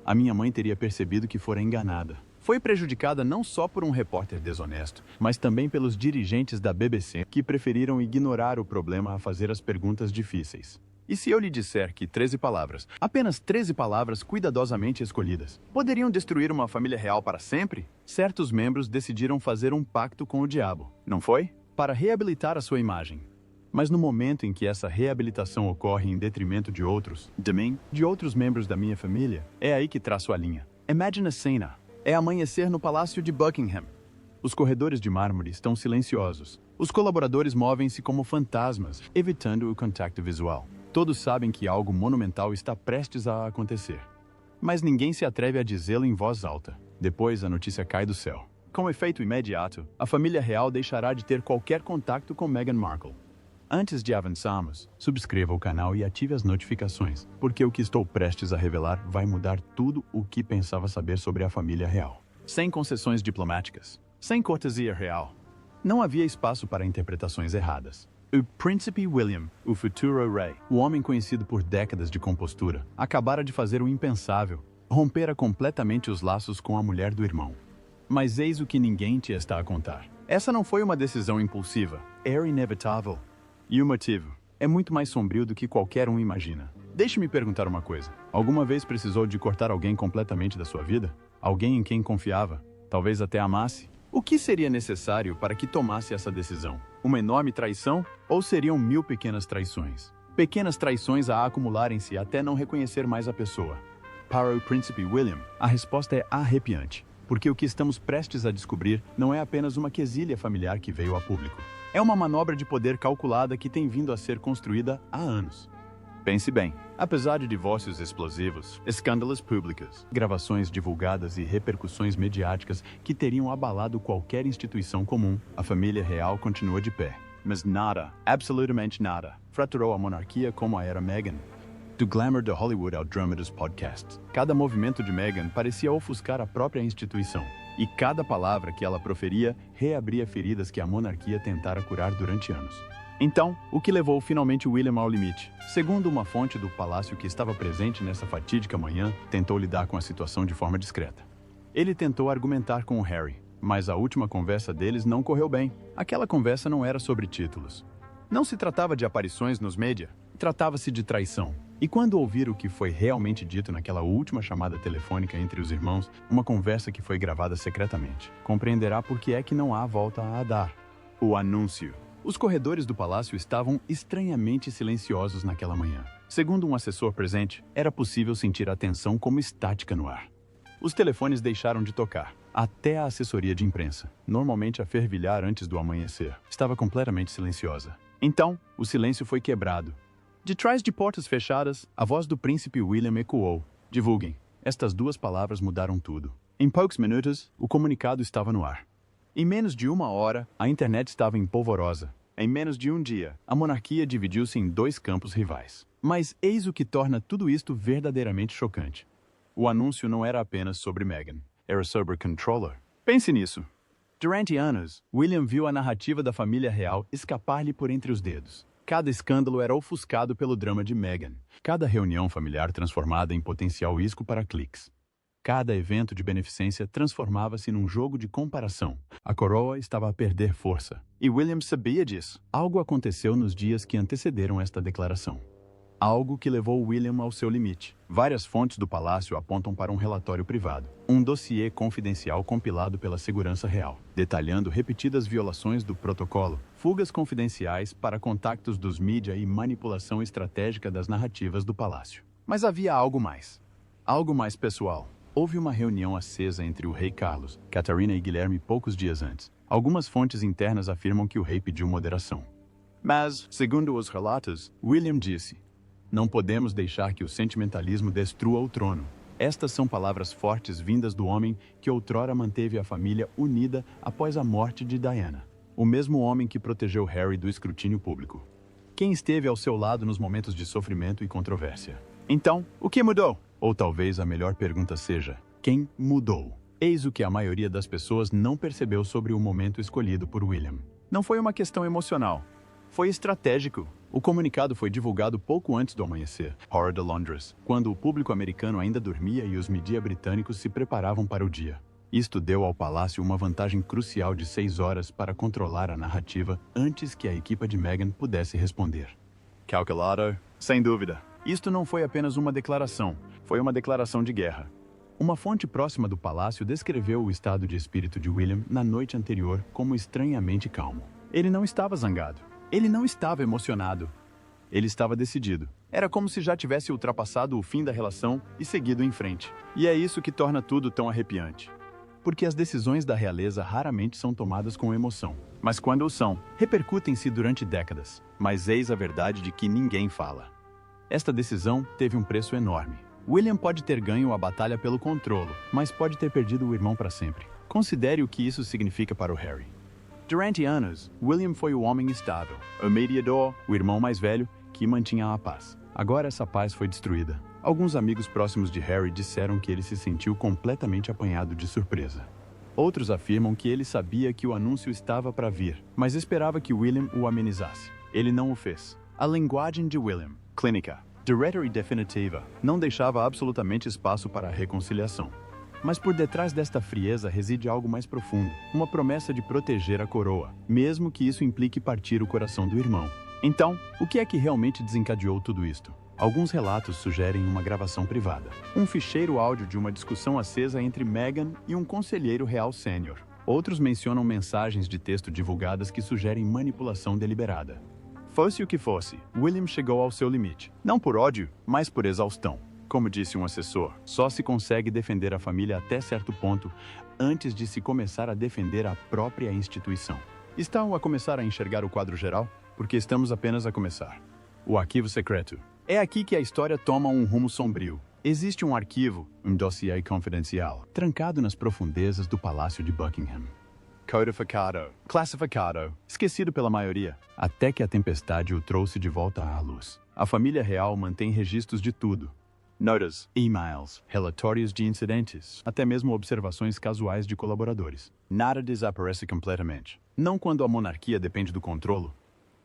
a minha mãe teria percebido que fora enganada. Foi prejudicada não só por um repórter desonesto, mas também pelos dirigentes da BBC que preferiram ignorar o problema a fazer as perguntas difíceis. E se eu lhe disser que 13 palavras, apenas 13 palavras cuidadosamente escolhidas, poderiam destruir uma família real para sempre? Certos membros decidiram fazer um pacto com o diabo, não foi? Para reabilitar a sua imagem. Mas no momento em que essa reabilitação ocorre em detrimento de outros, de mim, de outros membros da minha família, é aí que traço a linha. Imagine a cena. É amanhecer no Palácio de Buckingham. Os corredores de mármore estão silenciosos. Os colaboradores movem-se como fantasmas, evitando o contato visual. Todos sabem que algo monumental está prestes a acontecer. Mas ninguém se atreve a dizê-lo em voz alta. Depois a notícia cai do céu. Com efeito imediato, a família real deixará de ter qualquer contato com Meghan Markle. Antes de avançarmos, subscreva o canal e ative as notificações, porque o que estou prestes a revelar vai mudar tudo o que pensava saber sobre a família real. Sem concessões diplomáticas, sem cortesia real. Não havia espaço para interpretações erradas. O Príncipe William, o futuro rei, o homem conhecido por décadas de compostura, acabara de fazer o impensável, rompera completamente os laços com a mulher do irmão. Mas eis o que ninguém te está a contar. Essa não foi uma decisão impulsiva, era inevitável. E o motivo é muito mais sombrio do que qualquer um imagina. Deixe-me perguntar uma coisa. Alguma vez precisou de cortar alguém completamente da sua vida? Alguém em quem confiava? Talvez até amasse? O que seria necessário para que tomasse essa decisão? Uma enorme traição? Ou seriam 1000 pequenas traições? Pequenas traições a acumularem-se até não reconhecer mais a pessoa. Para o Príncipe William, a resposta é arrepiante. Porque o que estamos prestes a descobrir não é apenas uma quesilha familiar que veio a público. É uma manobra de poder calculada que tem vindo a ser construída há anos. Pense bem, apesar de divórcios explosivos, escândalos públicos, gravações divulgadas e repercussões mediáticas que teriam abalado qualquer instituição comum, a família real continua de pé. Mas nada, absolutamente nada, fraturou a monarquia como a era Meghan. Do glamour de Hollywood ao drama dos podcasts, cada movimento de Meghan parecia ofuscar a própria instituição. E cada palavra que ela proferia reabria feridas que a monarquia tentara curar durante anos. Então, o que levou finalmente William ao limite? Segundo uma fonte do palácio que estava presente nessa fatídica manhã, tentou lidar com a situação de forma discreta. Ele tentou argumentar com o Harry, mas a última conversa deles não correu bem. Aquela conversa não era sobre títulos. Não se tratava de aparições nos média, tratava-se de traição. E quando ouvir o que foi realmente dito naquela última chamada telefônica entre os irmãos, uma conversa que foi gravada secretamente, compreenderá por que é que não há volta a dar. O anúncio. Os corredores do palácio estavam estranhamente silenciosos naquela manhã. Segundo um assessor presente, era possível sentir a tensão como estática no ar. Os telefones deixaram de tocar. Até a assessoria de imprensa, normalmente a fervilhar antes do amanhecer, estava completamente silenciosa. Então, o silêncio foi quebrado. De trás de portas fechadas, a voz do príncipe William ecoou. Divulguem. Estas duas palavras mudaram tudo. Em poucos minutos, o comunicado estava no ar. Em menos de 1 hora, a internet estava empolvorosa. Em menos de um dia, a monarquia dividiu-se em 2 campos rivais. Mas eis o que torna tudo isto verdadeiramente chocante. O anúncio não era apenas sobre Meghan. Era sobre o controller. Pense nisso. Durante anos, William viu a narrativa da família real escapar-lhe por entre os dedos. Cada escândalo era ofuscado pelo drama de Meghan. Cada reunião familiar transformada em potencial isco para cliques. Cada evento de beneficência transformava-se num jogo de comparação. A coroa estava a perder força. E William sabia disso. Algo aconteceu nos dias que antecederam esta declaração. Algo que levou William ao seu limite. Várias fontes do palácio apontam para um relatório privado, um dossiê confidencial compilado pela Segurança Real, detalhando repetidas violações do protocolo, fugas confidenciais para contactos dos mídia e manipulação estratégica das narrativas do palácio. Mas havia algo mais pessoal. Houve uma reunião acesa entre o rei Carlos, Catarina e Guilherme poucos dias antes. Algumas fontes internas afirmam que o rei pediu moderação. Mas, segundo os relatos, William disse: "Não podemos deixar que o sentimentalismo destrua o trono." Estas são palavras fortes vindas do homem que outrora manteve a família unida após a morte de Diana. O mesmo homem que protegeu Harry do escrutínio público. Quem esteve ao seu lado nos momentos de sofrimento e controvérsia. Então, o que mudou? Ou talvez a melhor pergunta seja: quem mudou? Eis o que a maioria das pessoas não percebeu sobre o momento escolhido por William. Não foi uma questão emocional. Foi estratégico. O comunicado foi divulgado pouco antes do amanhecer, hora de Londres, quando o público americano ainda dormia e os mídia britânicos se preparavam para o dia. Isto deu ao palácio uma vantagem crucial de 6 horas para controlar a narrativa antes que a equipa de Meghan pudesse responder. Calculado? Sem dúvida. Isto não foi apenas uma declaração, foi uma declaração de guerra. Uma fonte próxima do palácio descreveu o estado de espírito de William na noite anterior como estranhamente calmo. Ele não estava zangado. Ele não estava emocionado. Ele estava decidido. Era como se já tivesse ultrapassado o fim da relação e seguido em frente. E é isso que torna tudo tão arrepiante. Porque as decisões da realeza raramente são tomadas com emoção. Mas quando o são, repercutem-se durante décadas. Mas eis a verdade de que ninguém fala. Esta decisão teve um preço enorme. William pode ter ganho a batalha pelo controle, mas pode ter perdido o irmão para sempre. Considere o que isso significa para o Harry. Durante anos, William foi o homem estável, o mediador, o irmão mais velho, que mantinha a paz. Agora essa paz foi destruída. Alguns amigos próximos de Harry disseram que ele se sentiu completamente apanhado de surpresa. Outros afirmam que ele sabia que o anúncio estava para vir, mas esperava que William o amenizasse. Ele não o fez. A linguagem de William, clínica, direta e definitiva, não deixava absolutamente espaço para a reconciliação. Mas por detrás desta frieza reside algo mais profundo, uma promessa de proteger a coroa, mesmo que isso implique partir o coração do irmão. Então, o que é que realmente desencadeou tudo isto? Alguns relatos sugerem uma gravação privada, um ficheiro áudio de uma discussão acesa entre Meghan e um conselheiro real sênior. Outros mencionam mensagens de texto divulgadas que sugerem manipulação deliberada. Fosse o que fosse, William chegou ao seu limite, não por ódio, mas por exaustão. Como disse um assessor, só se consegue defender a família até certo ponto antes de se começar a defender a própria instituição. Estão a começar a enxergar o quadro geral? Porque estamos apenas a começar. O arquivo secreto. É aqui que a história toma um rumo sombrio. Existe um arquivo, um dossiê confidencial, trancado nas profundezas do Palácio de Buckingham. Codificado, classificado, esquecido pela maioria, até que a tempestade o trouxe de volta à luz. A família real mantém registros de tudo. Notas, e-mails, relatórios de incidentes, até mesmo observações casuais de colaboradores. Nada desaparece completamente. Não quando a monarquia depende do controlo.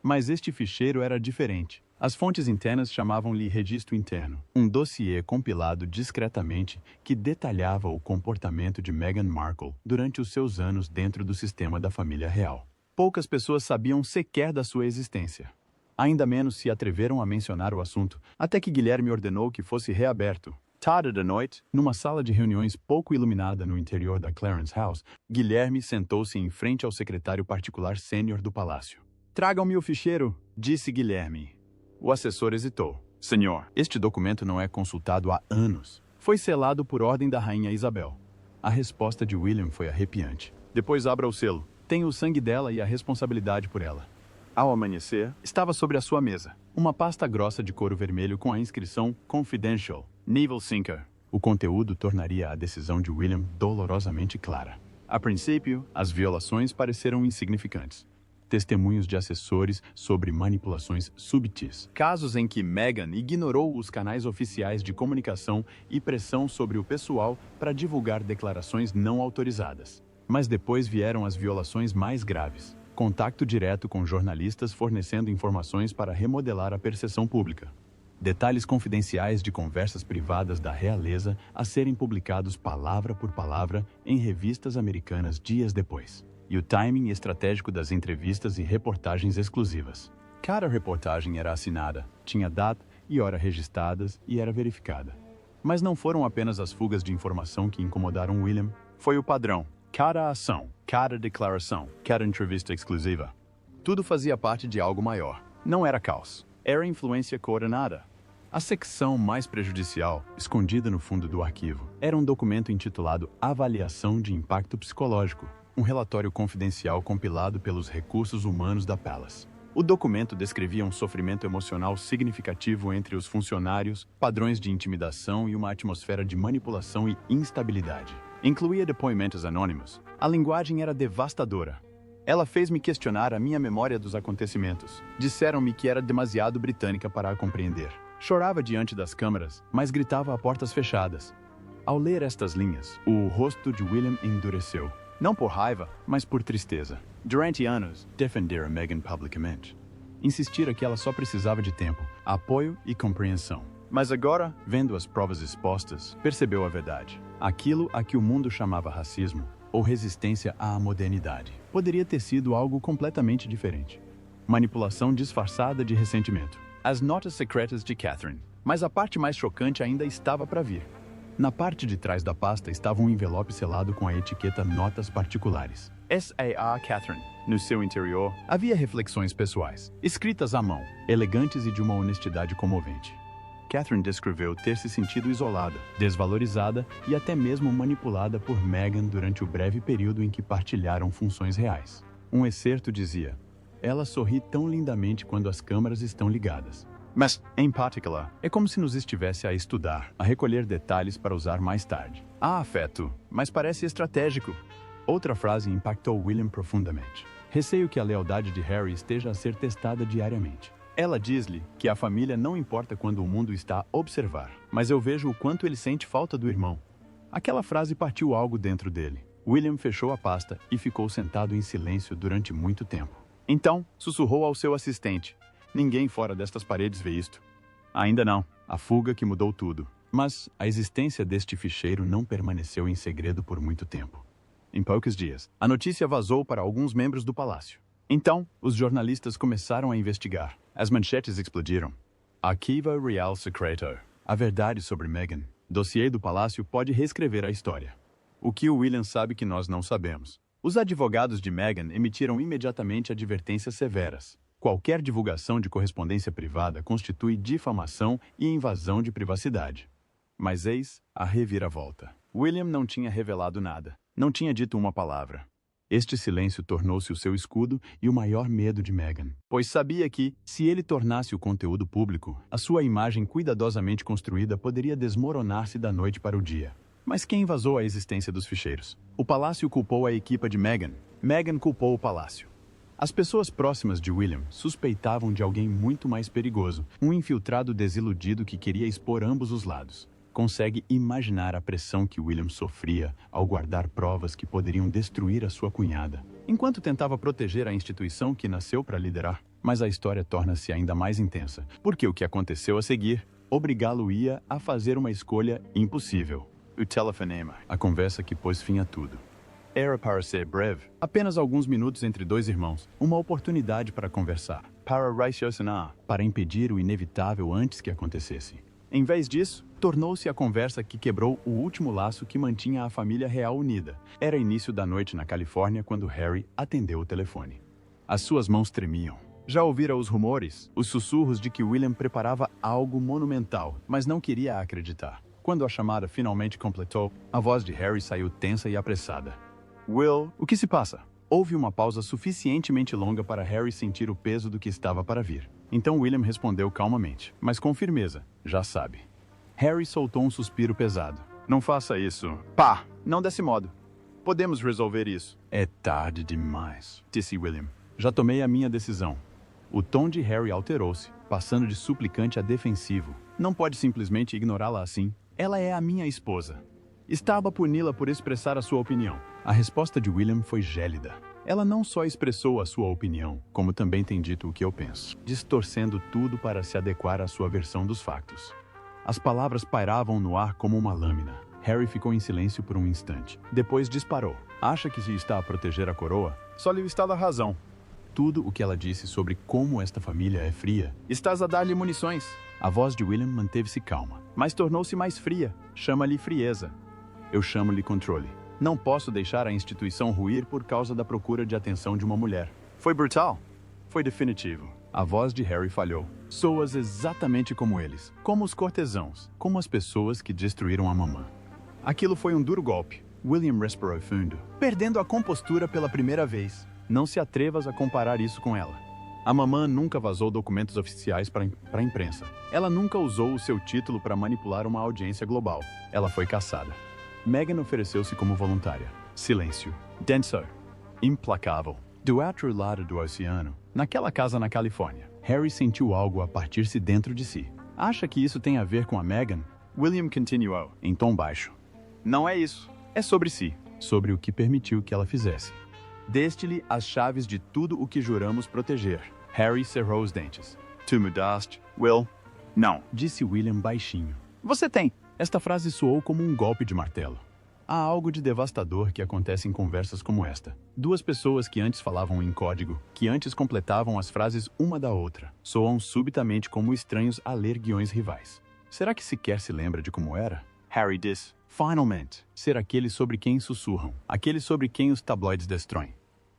Mas este ficheiro era diferente. As fontes internas chamavam-lhe registro interno, um dossiê compilado discretamente que detalhava o comportamento de Meghan Markle durante os seus anos dentro do sistema da família real. Poucas pessoas sabiam sequer da sua existência. Ainda menos se atreveram a mencionar o assunto, até que Guilherme ordenou que fosse reaberto. Tarde da noite, numa sala de reuniões pouco iluminada no interior da Clarence House, Guilherme sentou-se em frente ao secretário particular sênior do palácio. "Tragam-me o ficheiro", disse Guilherme. O assessor hesitou. "Senhor, este documento não é consultado há anos. Foi selado por ordem da rainha Isabel." A resposta de William foi arrepiante. "Depois abra o selo. Tenho o sangue dela e a responsabilidade por ela." Ao amanhecer, estava sobre a sua mesa uma pasta grossa de couro vermelho com a inscrição Confidential, nível 5. O conteúdo tornaria a decisão de William dolorosamente clara. A princípio, as violações pareceram insignificantes. Testemunhos de assessores sobre manipulações subtis. Casos em que Meghan ignorou os canais oficiais de comunicação e pressão sobre o pessoal para divulgar declarações não autorizadas. Mas depois vieram as violações mais graves. Contato direto com jornalistas fornecendo informações para remodelar a percepção pública. Detalhes confidenciais de conversas privadas da realeza a serem publicados palavra por palavra em revistas americanas dias depois. E o timing estratégico das entrevistas e reportagens exclusivas. Cada reportagem era assinada, tinha data e hora registradas e era verificada. Mas não foram apenas as fugas de informação que incomodaram William, foi o padrão. Cada ação, cada declaração, cada entrevista exclusiva. Tudo fazia parte de algo maior. Não era caos, era influência coordenada. A secção mais prejudicial, escondida no fundo do arquivo, era um documento intitulado Avaliação de Impacto Psicológico, um relatório confidencial compilado pelos recursos humanos da Palace. O documento descrevia um sofrimento emocional significativo entre os funcionários, padrões de intimidação e uma atmosfera de manipulação e instabilidade. Incluía depoimentos anônimos. A linguagem era devastadora. Ela fez-me questionar a minha memória dos acontecimentos. Disseram-me que era demasiado britânica para a compreender. Chorava diante das câmaras, mas gritava a portas fechadas. Ao ler estas linhas, o rosto de William endureceu. Não por raiva, mas por tristeza. Durante anos, defendera Meghan publicamente. insistira que ela só precisava de tempo, apoio e compreensão. Mas agora, vendo as provas expostas, percebeu a verdade. Aquilo a que o mundo chamava racismo, ou resistência à modernidade, poderia ter sido algo completamente diferente. Manipulação disfarçada de ressentimento. As notas secretas de Catherine. Mas a parte mais chocante ainda estava para vir. Na parte de trás da pasta estava um envelope selado com a etiqueta Notas Particulares. S.A.A. Catherine. No seu interior, havia reflexões pessoais, escritas à mão, elegantes e de uma honestidade comovente. Catherine descreveu ter se sentido isolada, desvalorizada e até mesmo manipulada por Meghan durante o breve período em que partilharam funções reais. Um excerto dizia: "Ela sorri tão lindamente quando as câmeras estão ligadas. Mas, em particular, é como se nos estivesse a estudar, a recolher detalhes para usar mais tarde. Há afeto, mas parece estratégico." Outra frase impactou William profundamente. "Receio que a lealdade de Harry esteja a ser testada diariamente. Ela diz-lhe que a família não importa quando o mundo está a observar, mas eu vejo o quanto ele sente falta do irmão." Aquela frase partiu algo dentro dele. William fechou a pasta e ficou sentado em silêncio durante muito tempo. Então, sussurrou ao seu assistente: "Ninguém fora destas paredes vê isto." Ainda não. A fuga que mudou tudo. Mas a existência deste ficheiro não permaneceu em segredo por muito tempo. Em poucos dias, a notícia vazou para alguns membros do palácio. Então, os jornalistas começaram a investigar. As manchetes explodiram. Arquiva Real Secreto. A verdade sobre Meghan. Dossiê do palácio pode reescrever a história. O que o William sabe que nós não sabemos. Os advogados de Meghan emitiram imediatamente advertências severas. Qualquer divulgação de correspondência privada constitui difamação e invasão de privacidade. Mas eis a reviravolta. William não tinha revelado nada. Não tinha dito uma palavra. Este silêncio tornou-se o seu escudo e o maior medo de Meghan, pois sabia que, se ele tornasse o conteúdo público, a sua imagem cuidadosamente construída poderia desmoronar-se da noite para o dia. Mas quem vazou a existência dos ficheiros? O palácio culpou a equipa de Meghan. Meghan culpou o palácio. As pessoas próximas de William suspeitavam de alguém muito mais perigoso, um infiltrado desiludido que queria expor ambos os lados. Consegue imaginar a pressão que William sofria ao guardar provas que poderiam destruir a sua cunhada, enquanto tentava proteger a instituição que nasceu para liderar. Mas a história torna-se ainda mais intensa, porque o que aconteceu a seguir obrigá-lo-ia a fazer uma escolha impossível. O telefonema, a conversa que pôs fim a tudo. Era para ser breve, apenas alguns minutos entre dois irmãos, uma oportunidade para conversar, para raciocinar, para impedir o inevitável antes que acontecesse. Em vez disso, tornou-se a conversa que quebrou o último laço que mantinha a família real unida. Era início da noite na Califórnia quando Harry atendeu o telefone. As suas mãos tremiam. Já ouvira os rumores, os sussurros de que William preparava algo monumental, mas não queria acreditar. Quando a chamada finalmente completou, a voz de Harry saiu tensa e apressada. "Will, o que se passa?" Houve uma pausa suficientemente longa para Harry sentir o peso do que estava para vir. Então William respondeu calmamente, mas com firmeza: "Já sabe." Harry soltou um suspiro pesado. "Não faça isso. Pá, não desse modo. Podemos resolver isso." "É tarde demais", disse William. "Já tomei a minha decisão." O tom de Harry alterou-se, passando de suplicante a defensivo. "Não pode simplesmente ignorá-la assim. Ela é a minha esposa. Estava a puni-la por expressar a sua opinião." A resposta de William foi gélida. Ela não só expressou a sua opinião, como também tem dito o que eu penso, distorcendo tudo para se adequar à sua versão dos factos. As palavras pairavam no ar como uma lâmina. Harry ficou em silêncio por um instante. Depois disparou. "Acha que se está a proteger a coroa? Só lhe está da razão." Tudo o que ela disse sobre como esta família é fria. "Estás a dar-lhe munições." A voz de William manteve-se calma, mas tornou-se mais fria. "Chama-lhe frieza. Eu chamo-lhe controle. Não posso deixar a instituição ruir por causa da procura de atenção de uma mulher. Foi brutal. Foi definitivo." A voz de Harry falhou. "Soas exatamente como eles, como os cortesãos, como as pessoas que destruíram a mamã." Aquilo foi um duro golpe. William respirou fundo, perdendo a compostura pela primeira vez. "Não se atrevas a comparar isso com ela. A mamã nunca vazou documentos oficiais para a imprensa. Ela nunca usou o seu título para manipular uma audiência global. Ela foi caçada." Meghan ofereceu-se como voluntária. Silêncio. Denso. Implacável. Do outro lado do oceano, naquela casa na Califórnia, Harry sentiu algo a partir-se dentro de si. "Acha que isso tem a ver com a Meghan?" William continuou, em tom baixo. "Não é isso. É sobre si. Sobre o que permitiu que ela fizesse. Deste-lhe as chaves de tudo o que juramos proteger." Harry cerrou os dentes. Tu mudaste, Will? Não. Disse William baixinho. Você tem. Esta frase soou como um golpe de martelo. Há algo de devastador que acontece em conversas como esta. Duas pessoas que antes falavam em código, que antes completavam as frases uma da outra, soam subitamente como estranhos a ler guiões rivais. Será que sequer se lembra de como era? Harry disse. Finalmente, ser aquele sobre quem sussurram, aquele sobre quem os tabloides destroem.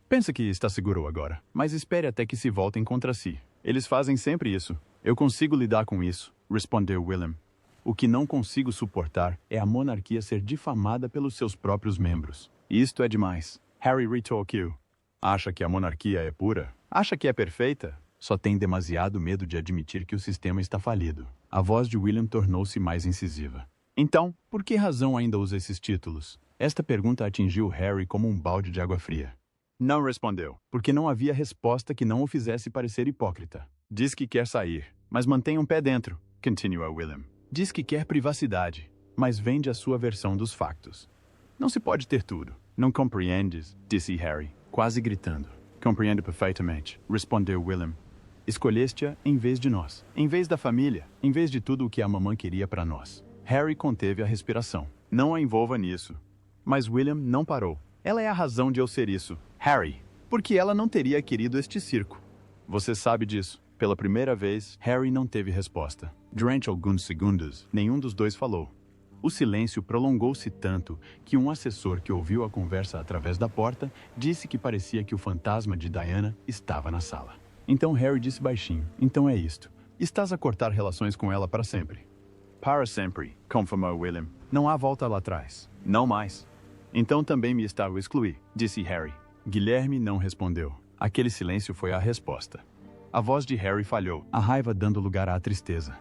Pensa que está seguro agora, mas espere até que se voltem contra si. Eles fazem sempre isso. Eu consigo lidar com isso, respondeu William. O que não consigo suportar é a monarquia ser difamada pelos seus próprios membros. Isto é demais. Harry retorquiu. Acha que a monarquia é pura? Acha que é perfeita? Só tem demasiado medo de admitir que o sistema está falido. A voz de William tornou-se mais incisiva. Então, por que razão ainda usa esses títulos? Esta pergunta atingiu Harry como um balde de água fria. Não respondeu, porque não havia resposta que não o fizesse parecer hipócrita. Diz que quer sair, mas mantém um pé dentro, continua William. Diz que quer privacidade, mas vende a sua versão dos factos. Não se pode ter tudo. Não compreendes? Disse Harry, quase gritando. Compreendo perfeitamente, respondeu William. Escolheste-a em vez de nós, em vez da família, em vez de tudo o que a mamãe queria para nós. Harry conteve a respiração. Não a envolva nisso. Mas William não parou. Ela é a razão de eu ser isso, Harry, porque ela não teria querido este circo. Você sabe disso. Pela primeira vez, Harry não teve resposta. Durante alguns segundos, nenhum dos dois falou. O silêncio prolongou-se tanto que um assessor que ouviu a conversa através da porta disse que parecia que o fantasma de Diana estava na sala. Então Harry disse baixinho, então é isto. Estás a cortar relações com ela para sempre. Para sempre, confirmou William. Não há volta lá atrás. Não mais. Então também me está a excluir, disse Harry. Guilherme não respondeu. Aquele silêncio foi a resposta. A voz de Harry falhou, a raiva dando lugar à tristeza.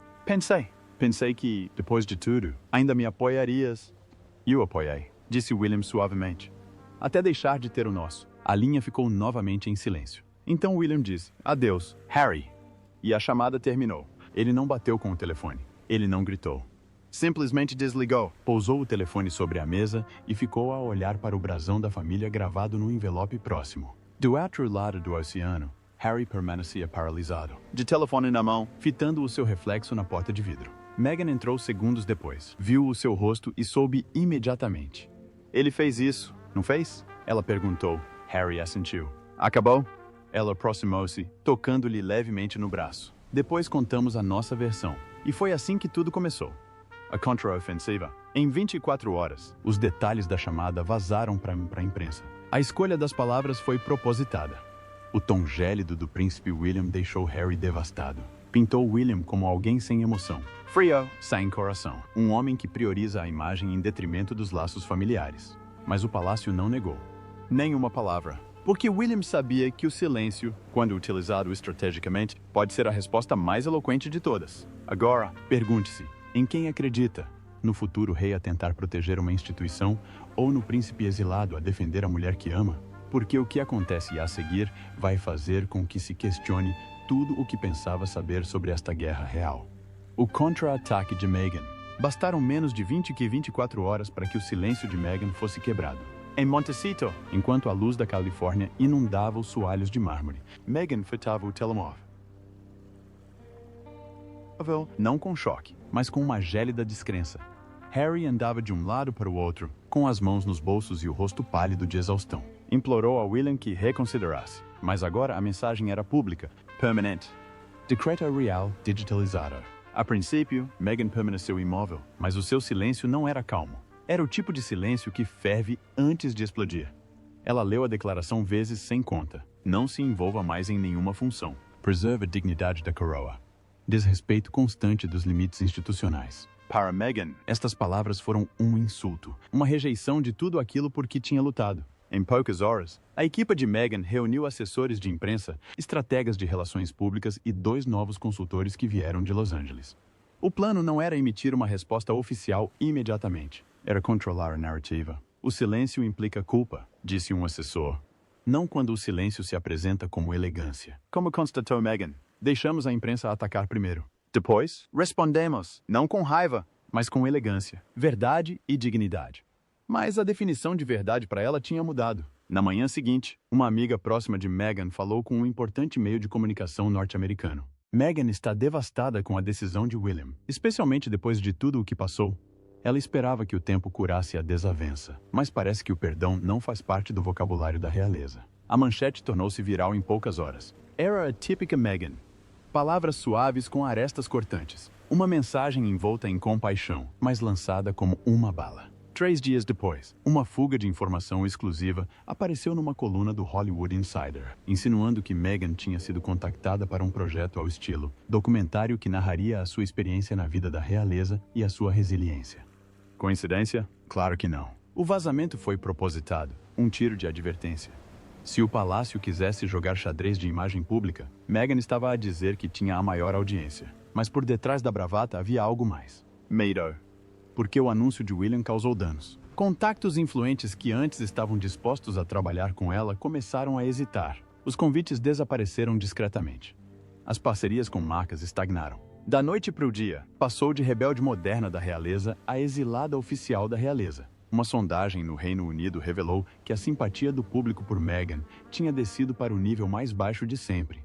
Pensei que, depois de tudo, ainda me apoiarias. E o apoiei, disse William suavemente. Até deixar de ter o nosso. A linha ficou novamente em silêncio. Então William disse, adeus, Harry. E a chamada terminou. Ele não bateu com o telefone. Ele não gritou. Simplesmente desligou. Pousou o telefone sobre a mesa e ficou a olhar para o brasão da família gravado no envelope próximo. Do outro lado do oceano, Harry permanecia paralisado, de telefone na mão, fitando o seu reflexo na porta de vidro. Meghan entrou segundos depois, viu o seu rosto e soube imediatamente. Ele fez isso, não fez? Ela perguntou. Harry assentiu. Acabou? Ela aproximou-se, tocando-lhe levemente no braço. Depois contamos a nossa versão. E foi assim que tudo começou. A contraofensiva. Em 24 horas, os detalhes da chamada vazaram para a imprensa. A escolha das palavras foi propositada. O tom gélido do príncipe William deixou Harry devastado. Pintou William como alguém sem emoção. Frio, sem coração. Um homem que prioriza a imagem em detrimento dos laços familiares. Mas o palácio não negou. Nenhuma palavra. Porque William sabia que o silêncio, quando utilizado estrategicamente, pode ser a resposta mais eloquente de todas. Agora, pergunte-se, em quem acredita? No futuro rei a tentar proteger uma instituição ou no príncipe exilado a defender a mulher que ama? Porque o que acontece a seguir vai fazer com que se questione tudo o que pensava saber sobre esta guerra real. O contra-ataque de Meghan. Bastaram menos de 24 horas para que o silêncio de Meghan fosse quebrado. Em Montecito, enquanto a luz da Califórnia inundava os soalhos de mármore, Meghan fitava o telemóvel. Não com choque, mas com uma gélida descrença. Harry andava de um lado para o outro, com as mãos nos bolsos e o rosto pálido de exaustão. Implorou a William que reconsiderasse, mas agora a mensagem era pública, permanente. Decreta real digitalizada. A princípio, Meghan permaneceu imóvel, mas o seu silêncio não era calmo. Era o tipo de silêncio que ferve antes de explodir. Ela leu a declaração vezes sem conta. Não se envolva mais em nenhuma função. Preserve a dignidade da coroa. Desrespeito constante dos limites institucionais. Para Meghan, estas palavras foram um insulto, uma rejeição de tudo aquilo por que tinha lutado. Em poucas horas, a equipe de Meghan reuniu assessores de imprensa, estrategas de relações públicas e 2 novos consultores que vieram de Los Angeles. O plano não era emitir uma resposta oficial imediatamente. Era controlar a narrativa. O silêncio implica culpa, disse um assessor. Não quando o silêncio se apresenta como elegância. Como constatou Meghan, deixamos a imprensa atacar primeiro. Depois, respondemos, não com raiva, mas com elegância, verdade e dignidade. Mas a definição de verdade para ela tinha mudado. Na manhã seguinte, uma amiga próxima de Meghan falou com um importante meio de comunicação norte-americano. Meghan está devastada com a decisão de William, especialmente depois de tudo o que passou. Ela esperava que o tempo curasse a desavença, mas parece que o perdão não faz parte do vocabulário da realeza. A manchete tornou-se viral em poucas horas. Era a típica Meghan. Palavras suaves com arestas cortantes. Uma mensagem envolta em compaixão, mas lançada como uma bala. 3 dias depois, uma fuga de informação exclusiva apareceu numa coluna do Hollywood Insider, insinuando que Meghan tinha sido contactada para um projeto ao estilo documentário que narraria a sua experiência na vida da realeza e a sua resiliência. Coincidência? Claro que não. O vazamento foi propositado, um tiro de advertência. Se o palácio quisesse jogar xadrez de imagem pública, Meghan estava a dizer que tinha a maior audiência. Mas por detrás da bravata havia algo mais. Medo. Porque o anúncio de William causou danos. Contactos influentes que antes estavam dispostos a trabalhar com ela começaram a hesitar. Os convites desapareceram discretamente. As parcerias com marcas estagnaram. Da noite para o dia, passou de rebelde moderna da realeza a exilada oficial da realeza. Uma sondagem no Reino Unido revelou que a simpatia do público por Meghan tinha descido para o nível mais baixo de sempre.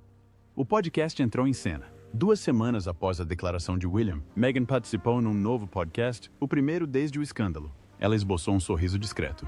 O podcast entrou em cena. 2 semanas após a declaração de William, Meghan participou num novo podcast, o primeiro desde o escândalo. Ela esboçou um sorriso discreto.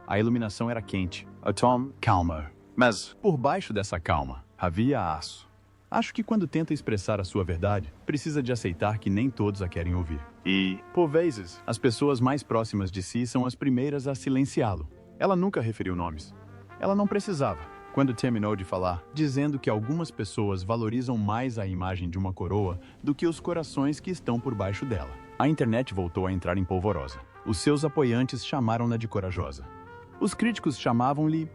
A iluminação era quente. O tom, calma. Mas, por baixo dessa calma, havia aço. Acho que quando tenta expressar a sua verdade, precisa de aceitar que nem todos a querem ouvir. E, por vezes, as pessoas mais próximas de si são as primeiras a silenciá-lo. Ela nunca referiu nomes. Ela não precisava. Quando terminou de falar, dizendo que algumas pessoas valorizam mais a imagem de uma coroa do que os corações que estão por baixo dela. A internet voltou a entrar em polvorosa. Os seus apoiantes chamaram-na de corajosa. Os críticos chamavam-lhe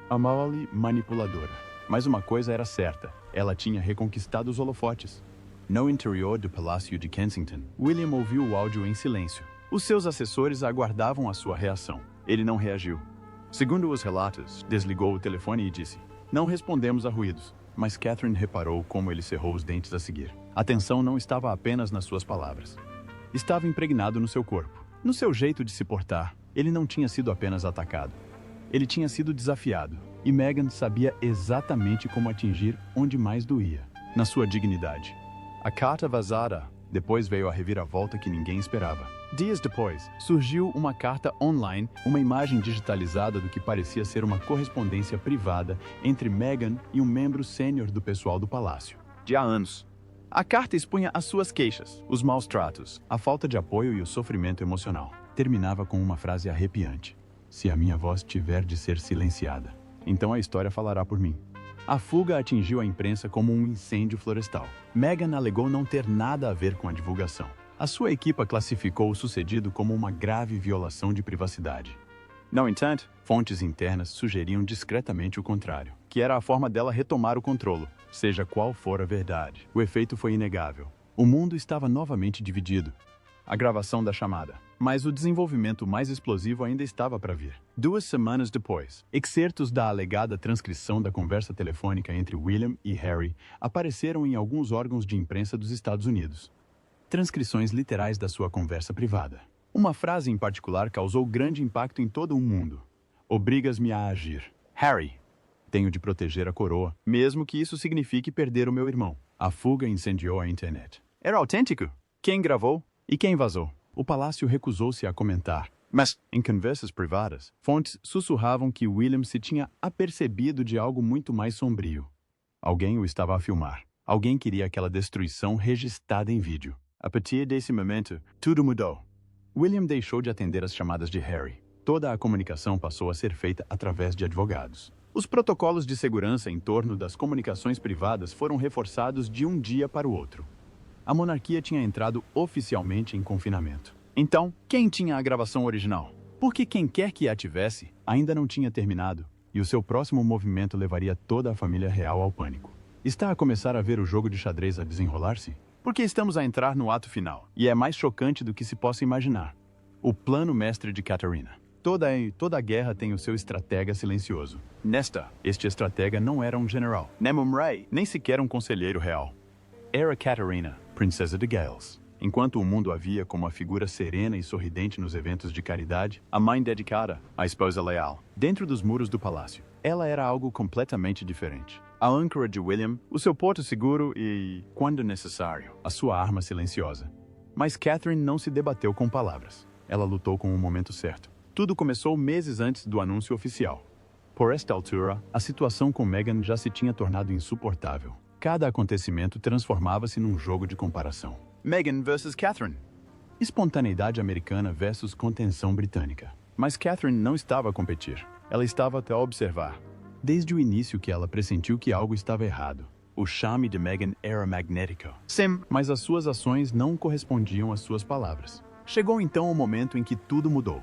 amavam-lhe manipuladora. Mas uma coisa era certa, ela tinha reconquistado os holofotes. No interior do Palácio de Kensington, William ouviu o áudio em silêncio. Os seus assessores aguardavam a sua reação. Ele não reagiu. Segundo os relatos, desligou o telefone e disse: "Não respondemos a ruídos." Mas Catherine reparou como ele cerrou os dentes a seguir. A tensão não estava apenas nas suas palavras. Estava impregnado no seu corpo. No seu jeito de se portar, ele não tinha sido apenas atacado. Ele tinha sido desafiado. E Meghan sabia exatamente como atingir onde mais doía. Na sua dignidade. A carta vazada. Depois veio a reviravolta que ninguém esperava. Dias depois, surgiu uma carta online, uma imagem digitalizada do que parecia ser uma correspondência privada entre Meghan e um membro sênior do pessoal do palácio. De há anos. A carta expunha as suas queixas, os maus tratos, a falta de apoio e o sofrimento emocional. Terminava com uma frase arrepiante: "Se a minha voz tiver de ser silenciada, então a história falará por mim." A fuga atingiu a imprensa como um incêndio florestal. Meghan alegou não ter nada a ver com a divulgação. A sua equipa classificou o sucedido como uma grave violação de privacidade. No entanto, fontes internas sugeriam discretamente o contrário, que era a forma dela retomar o controle, seja qual for a verdade. O efeito foi inegável. O mundo estava novamente dividido. A gravação da chamada. Mas o desenvolvimento mais explosivo ainda estava para vir. 2 semanas depois, excertos da alegada transcrição da conversa telefônica entre William e Harry apareceram em alguns órgãos de imprensa dos Estados Unidos. Transcrições literais da sua conversa privada. Uma frase em particular causou grande impacto em todo o mundo. "Obrigas-me a agir. Harry, tenho de proteger a coroa, mesmo que isso signifique perder o meu irmão." A fuga incendiou a internet. Era autêntico? Quem gravou? E quem vazou? O palácio recusou-se a comentar. Mas, em conversas privadas, fontes sussurravam que William se tinha apercebido de algo muito mais sombrio. Alguém o estava a filmar. Alguém queria aquela destruição registrada em vídeo. A partir desse momento, tudo mudou. William deixou de atender as chamadas de Harry. Toda a comunicação passou a ser feita através de advogados. Os protocolos de segurança em torno das comunicações privadas foram reforçados de um dia para o outro. A monarquia tinha entrado oficialmente em confinamento. Então, quem tinha a gravação original? Porque quem quer que a tivesse, ainda não tinha terminado, e o seu próximo movimento levaria toda a família real ao pânico. Está a começar a ver o jogo de xadrez a desenrolar-se? Porque estamos a entrar no ato final, e é mais chocante do que se possa imaginar. O plano mestre de Catarina. Toda guerra tem o seu estratega silencioso. Este estratega não era um general, nem um rei, nem sequer um conselheiro real. Era Catarina, princesa de Gales. Enquanto o mundo a via como a figura serena e sorridente nos eventos de caridade, a mãe dedicada, a esposa leal, dentro dos muros do palácio, ela era algo completamente diferente. A âncora de William, o seu porto seguro e, quando necessário, a sua arma silenciosa. Mas Catherine não se debateu com palavras. Ela lutou com o momento certo. Tudo começou meses antes do anúncio oficial. Por esta altura, a situação com Meghan já se tinha tornado insuportável. Cada acontecimento transformava-se num jogo de comparação. Meghan versus Catherine. Espontaneidade americana versus contenção britânica. Mas Catherine não estava a competir. Ela estava até a observar. Desde o início que ela pressentiu que algo estava errado. O charme de Meghan era magnético. Sim, Mas as suas ações não correspondiam às suas palavras. Chegou então o momento em que tudo mudou.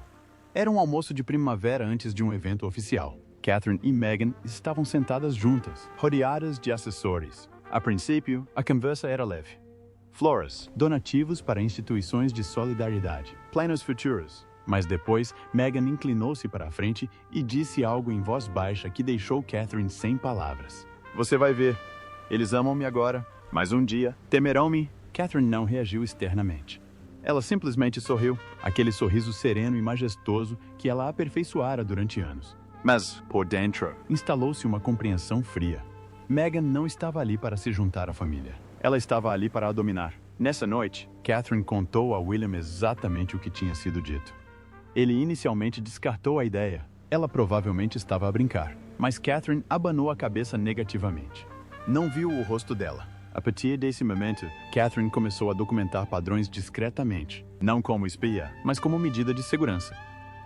Era um almoço de primavera antes de um evento oficial. Catherine e Meghan estavam sentadas juntas, rodeadas de assessores. A princípio, a conversa era leve. Flores, donativos para instituições de solidariedade, planos futuros. Mas depois, Meghan inclinou-se para a frente e disse algo em voz baixa que deixou Catherine sem palavras. você vai ver. Eles amam-me agora, mas um dia temerão-me. Catherine não reagiu externamente. Ela simplesmente sorriu, aquele sorriso sereno e majestoso que ela aperfeiçoara durante anos. Mas, por dentro, Instalou-se uma compreensão fria. Meghan não estava ali para se juntar à família. Ela estava ali para a dominar. Nessa noite, Catherine contou a William exatamente o que tinha sido dito. Ele inicialmente descartou a ideia. Ela provavelmente estava a brincar, mas Catherine abanou a cabeça negativamente. Não viu o rosto dela. A partir desse momento, Catherine começou a documentar padrões discretamente, não como espia, mas como medida de segurança.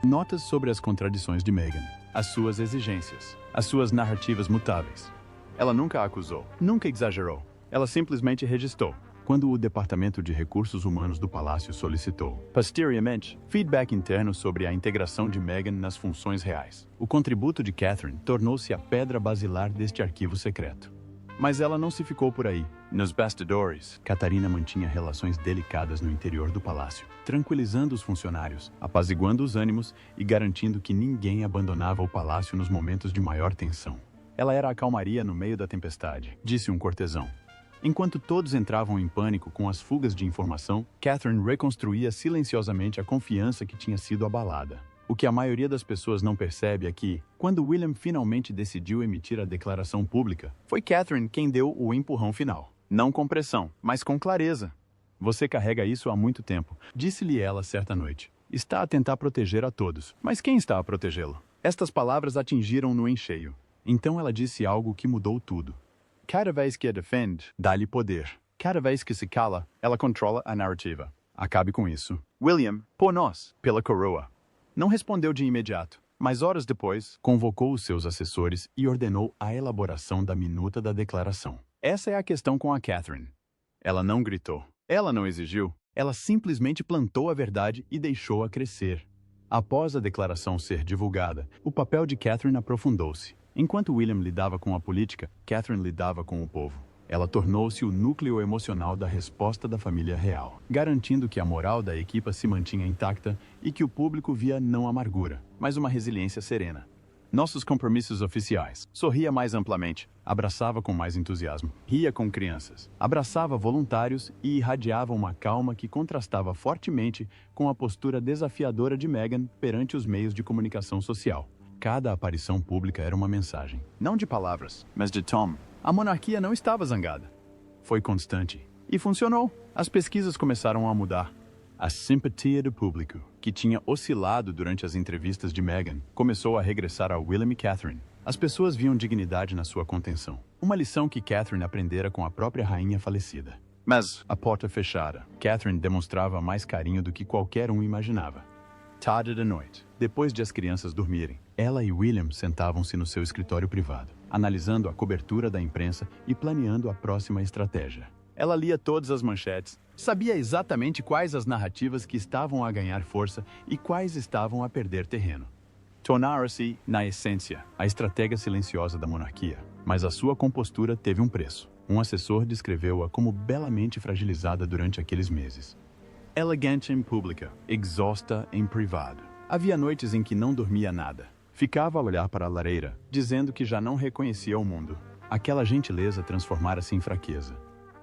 Notas sobre as contradições de Meghan, as suas exigências, as suas narrativas mutáveis. Ela nunca a acusou, nunca exagerou. Ela simplesmente registrou. Quando o Departamento de Recursos Humanos do Palácio solicitou, posteriormente, feedback interno sobre a integração de Meghan nas funções reais, o contributo de Catherine tornou-se a pedra basilar deste arquivo secreto. Mas ela não se ficou por aí. nos bastidores, Catarina mantinha relações delicadas no interior do palácio, tranquilizando os funcionários, apaziguando os ânimos e garantindo que ninguém abandonava o palácio nos momentos de maior tensão. Ela era a calmaria no meio da tempestade, disse um cortesão. Enquanto todos entravam em pânico com as fugas de informação, Catherine reconstruía silenciosamente a confiança que tinha sido abalada. O que a maioria das pessoas não percebe é que, quando William finalmente decidiu emitir a declaração pública, foi Catherine quem deu o empurrão final. Não com pressão, mas com clareza. Você carrega isso há muito tempo, disse-lhe ela certa noite. Está a tentar proteger a todos, mas quem está a protegê-lo? Estas palavras atingiram-no em cheio. Então ela disse algo que mudou tudo. cada vez que a defende, Dá-lhe poder. cada vez que se cala, ela controla a narrativa. Acabe com isso. William, por nós, Pela coroa. Não respondeu de imediato, mas horas depois, convocou os seus assessores e ordenou a elaboração da minuta da declaração. Essa é a questão com a Catherine. Ela não gritou. Ela não exigiu. Ela simplesmente plantou a verdade e deixou-a crescer. Após a declaração ser divulgada, o papel de Catherine aprofundou-se. Enquanto William lidava com a política, Catherine lidava com o povo. Ela tornou-se o núcleo emocional da resposta da família real, garantindo que a moral da equipa se mantinha intacta e que o público via não amargura, mas uma resiliência serena. Nossos compromissos oficiais. Sorria mais amplamente, abraçava com mais entusiasmo, ria com crianças, abraçava voluntários e irradiava uma calma que contrastava fortemente com a postura desafiadora de Meghan perante os meios de comunicação social. Cada aparição pública era uma mensagem, não de palavras, mas de Tom. a monarquia não estava zangada. Foi constante. E funcionou. As pesquisas começaram a mudar. A simpatia do público, que tinha oscilado durante as entrevistas de Meghan, começou a regressar a William e Catherine. As pessoas viam dignidade na sua contenção. Uma lição que Catherine aprendera com a própria rainha falecida. Mas, A porta fechara. Catherine demonstrava mais carinho do que qualquer um imaginava. Tarde da noite, depois de as crianças dormirem, ela e William sentavam-se no seu escritório privado, analisando a cobertura da imprensa e planeando a próxima estratégia. Ela lia todas as manchetes, sabia exatamente quais as narrativas que estavam a ganhar força e quais estavam a perder terreno. Tornara-se, na essência, a estratégia silenciosa da monarquia, mas a sua compostura teve um preço. Um assessor descreveu-a como belamente fragilizada durante aqueles meses. Elegante em pública, exausta em privado. Havia noites em que não dormia nada. Ficava a olhar para a lareira, dizendo que já não reconhecia o mundo. Aquela gentileza transformara-se em fraqueza.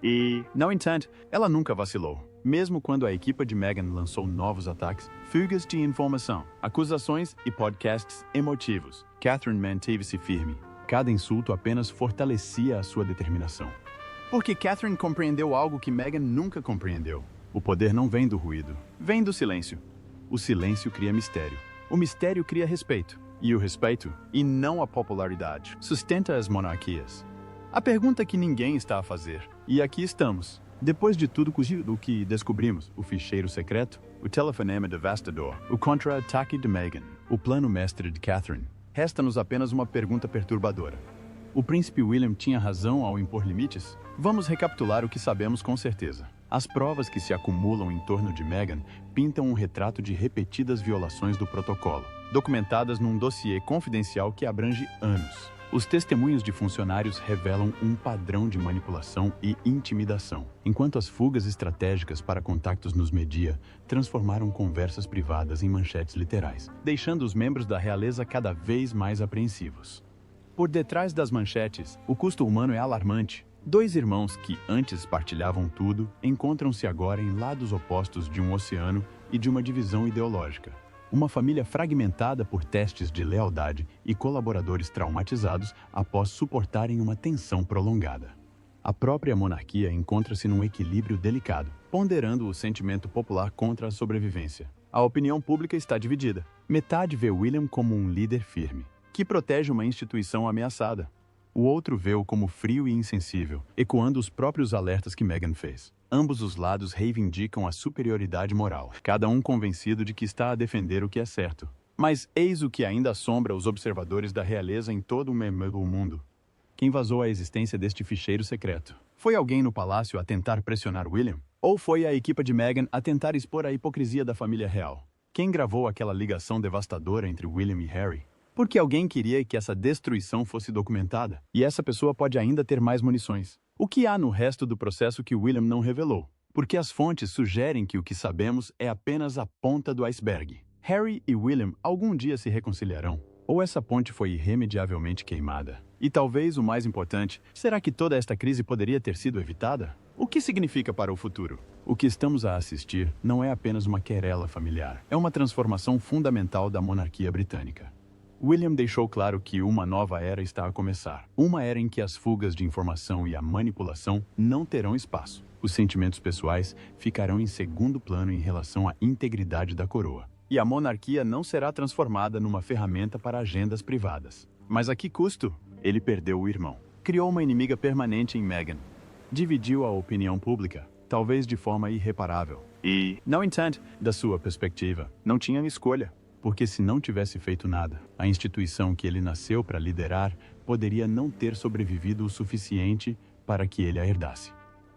E, no entanto, ela nunca vacilou. mesmo quando a equipa de Meghan lançou novos ataques, fugas de informação, acusações e podcasts emotivos. Catherine manteve-se firme. Cada insulto apenas fortalecia a sua determinação. Porque Catherine compreendeu algo que Meghan nunca compreendeu. O poder não vem do ruído, vem do silêncio. O silêncio cria mistério. O mistério cria respeito. E o respeito, e não a popularidade, sustenta as monarquias. A pergunta que ninguém está a fazer. E aqui estamos. Depois de tudo o que descobrimos, o ficheiro secreto, o telefonema devastador, o contra-ataque de Meghan, o plano mestre de Catherine, resta-nos apenas uma pergunta perturbadora. O príncipe William tinha razão ao impor limites? Vamos recapitular o que sabemos com certeza. As provas que se acumulam em torno de Meghan pintam um retrato de repetidas violações do protocolo, documentadas num dossiê confidencial que abrange anos. Os testemunhos de funcionários revelam um padrão de manipulação e intimidação, enquanto as fugas estratégicas para contactos nos media transformaram conversas privadas em manchetes literais, deixando os membros da realeza cada vez mais apreensivos. Por detrás das manchetes, o custo humano é alarmante. Dois irmãos que antes partilhavam tudo encontram-se agora em lados opostos de um oceano e de uma divisão ideológica. Uma família fragmentada por testes de lealdade e colaboradores traumatizados após suportarem uma tensão prolongada. A própria monarquia encontra-se num equilíbrio delicado, ponderando o sentimento popular contra a sobrevivência. A opinião pública está dividida. Metade vê William como um líder firme, que protege uma instituição ameaçada. O outro vê-o como frio e insensível, ecoando os próprios alertas que Meghan fez. Ambos os lados reivindicam a superioridade moral, cada um convencido de que está a defender o que é certo. Mas eis o que ainda assombra os observadores da realeza em todo o mundo. Quem vazou a existência deste ficheiro secreto? Foi alguém no palácio a tentar pressionar William? Ou foi a equipa de Meghan a tentar expor a hipocrisia da família real? Quem gravou aquela ligação devastadora entre William e Harry? Porque alguém queria que essa destruição fosse documentada, e essa pessoa pode ainda ter mais munições. O que há no resto do processo que William não revelou? Porque as fontes sugerem que o que sabemos é apenas a ponta do iceberg. Harry e William algum dia se reconciliarão. Ou essa ponte foi irremediavelmente queimada? E talvez o mais importante, será que toda esta crise poderia ter sido evitada? O que significa para o futuro? O que estamos a assistir não é apenas uma querela familiar. É uma transformação fundamental da monarquia britânica. William deixou claro que uma nova era está a começar. Uma era em que as fugas de informação e a manipulação não terão espaço. Os sentimentos pessoais ficarão em segundo plano em relação à integridade da coroa. E a monarquia não será transformada numa ferramenta para agendas privadas. Mas a que custo? Ele perdeu o irmão. Criou uma inimiga permanente em Meghan. Dividiu a opinião pública, talvez de forma irreparável. E, no entanto, da sua perspectiva, não tinha escolha. Porque se não tivesse feito nada, a instituição que ele nasceu para liderar poderia não ter sobrevivido o suficiente para que ele a herdasse.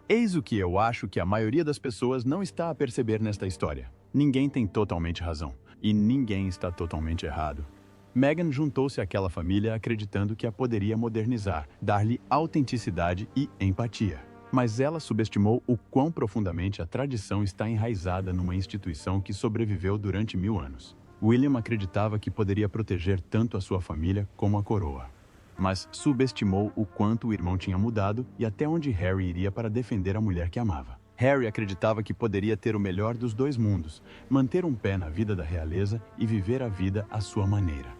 Eis o que eu acho que a maioria das pessoas não está a perceber nesta história. Ninguém tem totalmente razão, e ninguém está totalmente errado. Meghan juntou-se àquela família acreditando que a poderia modernizar, dar-lhe autenticidade e empatia. Mas ela subestimou o quão profundamente a tradição está enraizada numa instituição que sobreviveu durante 1000 anos. William acreditava que poderia proteger tanto a sua família como a coroa. Mas subestimou o quanto o irmão tinha mudado e até onde Harry iria para defender a mulher que amava. Harry acreditava que poderia ter o melhor dos dois mundos, manter um pé na vida da realeza e viver a vida à sua maneira.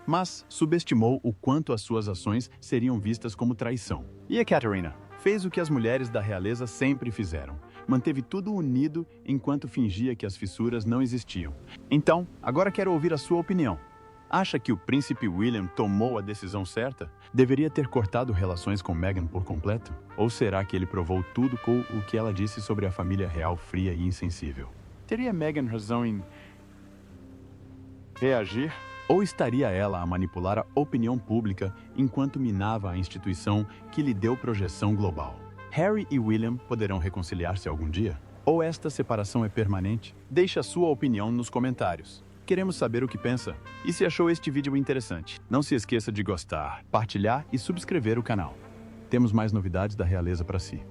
Mas subestimou o quanto as suas ações seriam vistas como traição. E a Caterina fez o que as mulheres da realeza sempre fizeram. Manteve tudo unido enquanto fingia que as fissuras não existiam. Então, agora quero ouvir a sua opinião. Acha que o príncipe William tomou a decisão certa? Deveria ter cortado relações com Meghan por completo? Ou será que ele provou tudo com o que ela disse sobre a família real fria e insensível? Teria Meghan razão em reagir? Ou estaria ela a manipular a opinião pública enquanto minava a instituição que lhe deu projeção global? Harry e William poderão reconciliar-se algum dia? Ou esta separação é permanente? Deixe a sua opinião nos comentários. Queremos saber o que pensa. E se achou este vídeo interessante, não se esqueça de gostar, partilhar e subscrever o canal. Temos mais novidades da realeza para si.